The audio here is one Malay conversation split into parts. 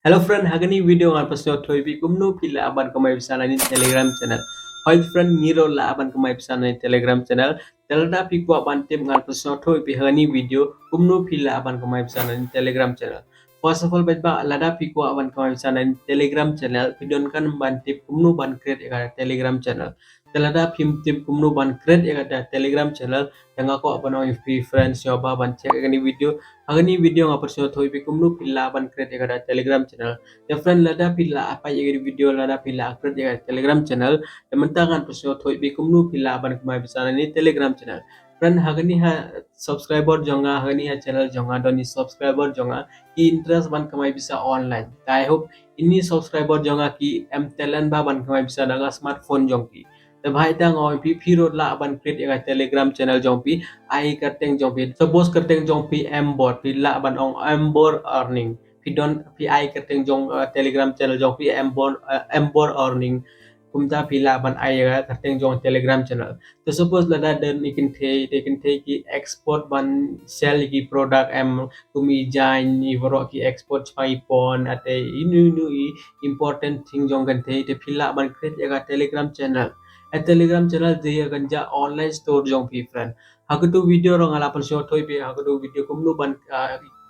Hello friend, hagani video ngan pasno thoi bi kumno pila Ban Kamai Pisa Na ni Telegram channel. Hi friend, ngiro la Ban Kamai Pisa Na ni Telegram channel. Telda pi ko ban tem ngan pasno thoi bi hagani video kumno pila Ban Kamai Pisa Na ni Telegram channel. First of all, bet ba lada pi ko Ban Kamai Pisa Na ni Telegram channel. Pidon kan ban tip kumno ban create ega Telegram channel. Telada pim tip kumno ban create ega Telegram channel. Yang ako abanong if friends nyoba ban check hagani video. Agni video nga persyo thoi bi kumnu pilla ban create ega Telegram channel. The friend lada pilla apa ega video lada pilla create ega Telegram channel. The mentangan persyo thoi bi kumnu pilla ban kamai bisa ni Telegram channel. Friend hagani ha subscriber jonga hagani ha channel jonga doni subscriber jonga ki interest ban kamai bisa online. I hope ini subscriber jonga ki em talent ba ban kamai bisa daga smartphone jongki. The bhai tang oi pi phiro la ban create ega Telegram channel jongpi ai kateng jongpi suppose kateng jongpi embor pi la ban ong embor earning pi don pi ai kateng jong Telegram channel jongpi embor earning kumta pi la ban ai kateng jong Telegram channel so suppose la da den ikin the ki export ban sell ki product em kumi jain ni voro ki export chai pon ate inu important thing jong kan the pi la ban create ega Telegram channel. A Telegram channel dia ganja online store jong pi friend. Aku tu video orang ala pan short hoi pi aku tu video kumnu ban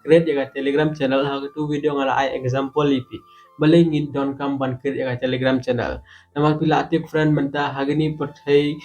create jaga Telegram channel aku tu video ngala ai example ipi. Balai ngin don kam ban create jaga Telegram channel. Namal pila atik friend menta hagini perthai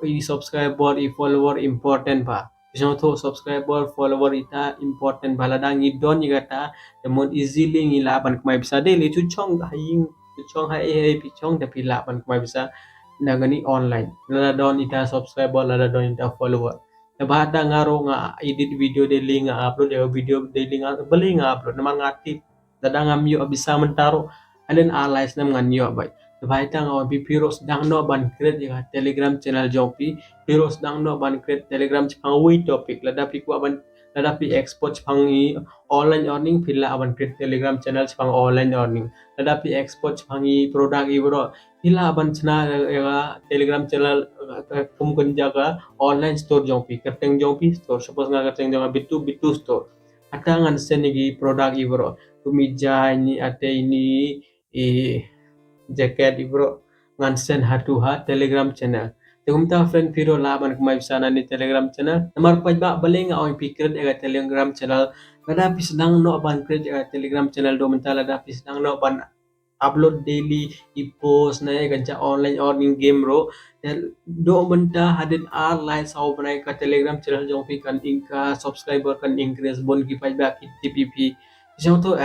I subscriber I follower important ba. Pisang tu subscriber follower ita important balada ngi don jaga the more easily ngi laban kumai bisa daily chuchong haying chuchong hai pichong da pila ban kumai bisa nagani online lada don ita subscriber lada don ita follower na bata ngaro nga edit video daily nga upload ya video daily nga bali nga upload naman nga tip dada nga myo bisa mentaro alen allies nam nga nyo bay na bata nga piros dang no ban create ya Telegram channel jopi piros dang no ban create Telegram chang wi topic lada pi ko ban lada pi export chang I online earning pila aban create Telegram channel chang online earning lada pi export chang I product ibro Hila ban chna Telegram channel kum kun jaga online store jongpi kerteng jongpi store suppose nga kerteng jonga Bittu store atangan senigi product ibro kumija ini ate ini i jacket ibro ngan sen hatu ha Telegram channel Tegumta friend piro laban kumai sana ni Telegram channel namar pajba baling oi pikir ega Telegram channel kada pisdang no ban kred ega Telegram channel do mentala da pisdang no ban upload daily I post na gancha online earning game ro do menta hadin ar line sau banai ka Telegram channel jong pi kan inka subscriber kan increase bon ki pai ba ki TPP jong to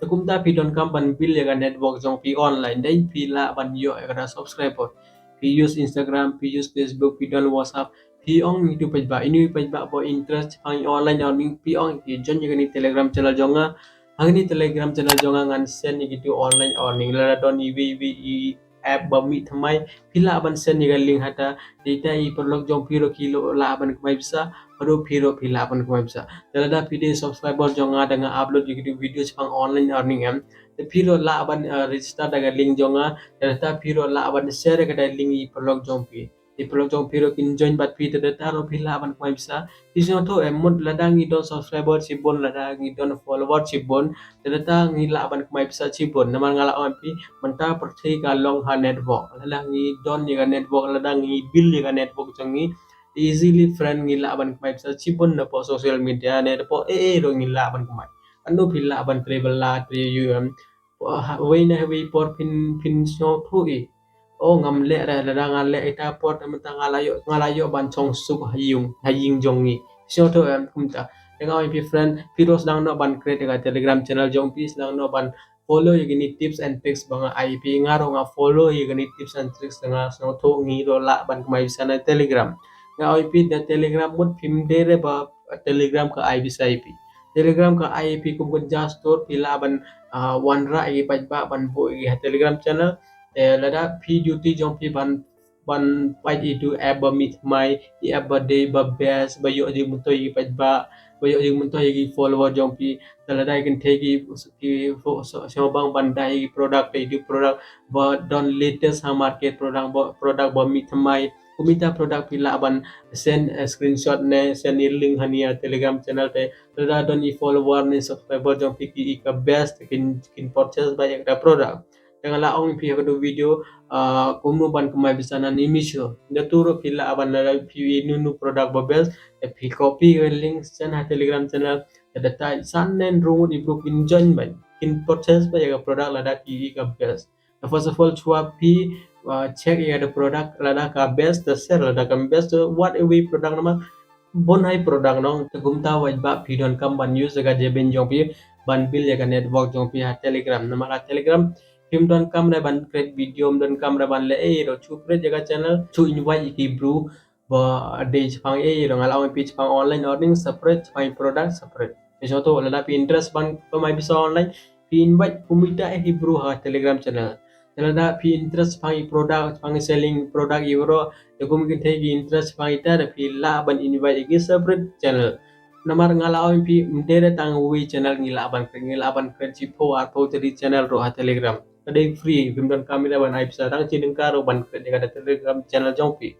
to kumta pi don kam ban bil ya network jong pi online dai pi la ban yo ya subscriber pi use Instagram pi use Facebook pi don WhatsApp pi ong itu pai ba ini pai ba bo interest pang online earning pi ong ki jon ya ni Telegram channel jonga Agni Telegram channel jonga ngan sen ni gitu online earning la don I app ba mi thamai pila ban sen ni link hata data I perlok jong piro kilo la ban kumai bisa baru piro pila ban kumai bisa dalada pide subscriber jonga dengan upload gitu video sepang online earning the piro la ban register dengan link jonga dalada piro la ban share kada link I perlok jong pi di perlok jong piro kin join bat pi dalada ro pila ban kumai bisa Isyo to emot ladang idon subscriber cibon ladang idon follower cibon ternyata ngila ban kumai bisa cibon naman ngala ampi menta percaya kalong ha network ladang idon ni network ladang I bill ni network jangi easily friend ngila ban kumai bisa cibon na po social media ne po do ngila ban kumai anu pila ban travel la um way na way por pin sno thui Oh ngam le ra la ngale ita pot menta ngalayo ban chong suk haying jongi so to kumta dengan my friend piros dang no ban create ga Telegram channel jong pis dang no ban follow yagini tips and tricks banga IP ngaro nga follow yagini tips and tricks nga so to ngi do la ban kumai bisa na Telegram nga IP da Telegram mut pim dere ba Telegram ka IP sa IP Telegram ka IP kum kun just store pila ban one ra I ba ban bo I Telegram channel lada P duty jong pi ban pai itu app ba mit mai I app ba day ba best ba yo di muto I pai ba yo di muto I follower jong pi lada I can take ki so bang bandai product itu product ba don latest ha market product ba mit mai kumita produk pila ban send screenshot ne send ni link hania telegram channel te tada don i follower ni subscriber jong piki ka best kin purchase by ekta product dengan la ong pi ko video kumno ban kamai bisa na ni misho da turo pila aban na pi nunu product ba best pi copy link send ha telegram channel tada ta san nen rungu di book in join by kin purchase by ekta product lada ki ka best. First of all chua pi check ya the product lada ka best the sell lada ka best what we product nama bon hai product nong te gumta waj ba pi don kam ban use ga je ben jong pi ban bil ya ga network jong pi ha telegram nama la telegram phim don kam na ban create video don kam na ban le ro chu create jaga channel chu invite ki bru ba de chang ro ngala ong pi chang online earning separate my product separate so to lada pi interest ban pa mai bisa online pi invite kumita hi bru ha telegram channel Telada pi interest pangi product pangi selling product euro Jago mungkin tegi interest pangi tada pi la ban invite igi separate channel Namar ngala awin pi mdere tang wi channel ngila ban kredsi po atau tadi channel ro ha telegram Kadai free bimdan kami da ban aib sarang cinin karo ban kredsi kada telegram channel jong pi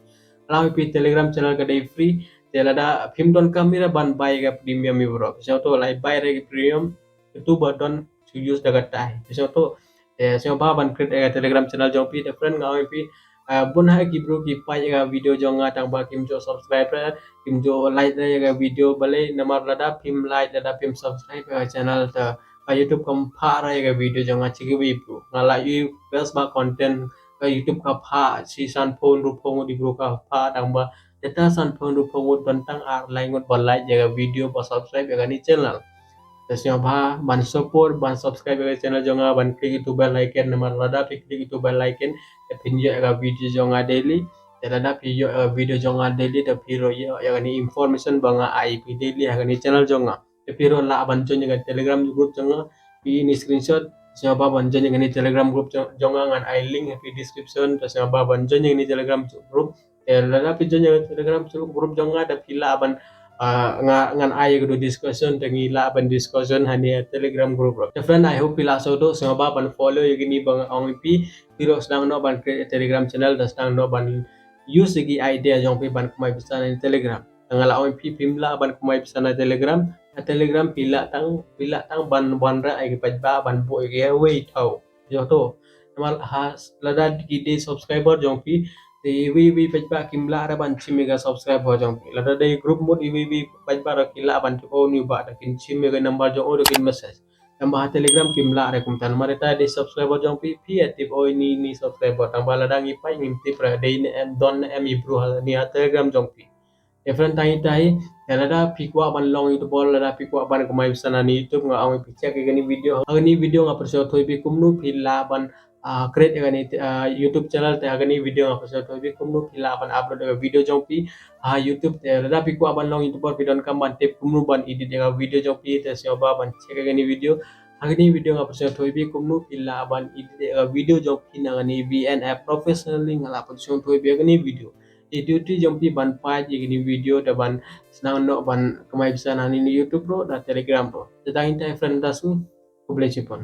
Lawi pi telegram channel kadai free Telada bimdan kami da ban buy ga premium euro Contoh lai buy regi premium itu badon use dagat tai Contoh sing ba ban create telegram channel jong pi friend ngawi pi bun hai ki bro ki pa ga video jong nga tang ba kim jo subscribe kim jo like ga video bale namar lada pim like lada pim subscribe ga channel ta youtube kam pha ra ga video jong nga chi wi bro ngala yu best ba content ka youtube ka pha si san phone ru phone di bro ka pha tang ba data san phone ru phone don tang ar like ngot ba like ga video ba subscribe ga ni channel Tasnya ban support ban subscribe ke channel jonga ban klik itu bell icon nama lada klik itu bell icon pinjo ga video jonga daily lada pinjo video jonga daily da piro ya ni information banga IP daily ya ni channel jonga piro la ban jonga ga telegram group jonga pi ni screenshot tasnya ban jonga ni telegram group jonga ngan I link di description tasnya ban jonga ni telegram group lada pi jonga telegram group jonga da pila ban ngan ai ko discussion tangi la ban discussion hani telegram group ro the friend I hope pila so do so ba ban follow yini bang ong pi piro sedang no ban create telegram channel da sedang no ban use gi idea jong pi ban kumai bisa na telegram ngala ong pi pimla ban kumai bisa na telegram telegram pila tang ban ra ai pa ba ban bo ge wei thau yo to mal has lada di subscriber jong pi thì vi bạch ba kim la ra ban chim mega subscribe ho jong la da dai group mod vi bạch ba ra kila ban to new ba da kin chim mega number jong o kin message tambah telegram kim la ra kum tan mare ta dai subscriber jong pi active o ni subscriber tambah la dang ipai ngim ti pra dai ne em don em ibru ha ni telegram jong pi different tai lada pikwa ban long itu bol lada pikwa ban kumai sana ni youtube nga ang picture ke gani video agani video nga perso thoi bi kumnu phila ban create agani youtube channel te agani video nga perso thoi bi kumnu phila ban upload aga video jong pi youtube te lada pikwa ban long itu bol pidon kam ban tip kumnu ban edit aga video jong pi te sioba ban check agani video agani video nga perso thoi bi kumnu phila ban edit aga video jong pi na ngani vnf professionally ngala perso thoi bi agani video Duty jompi ban pa ni video da ban senang no ban kamai bisa nani ni YouTube bro da Telegram bro. Tetapi friend dasu ku boleh cipon.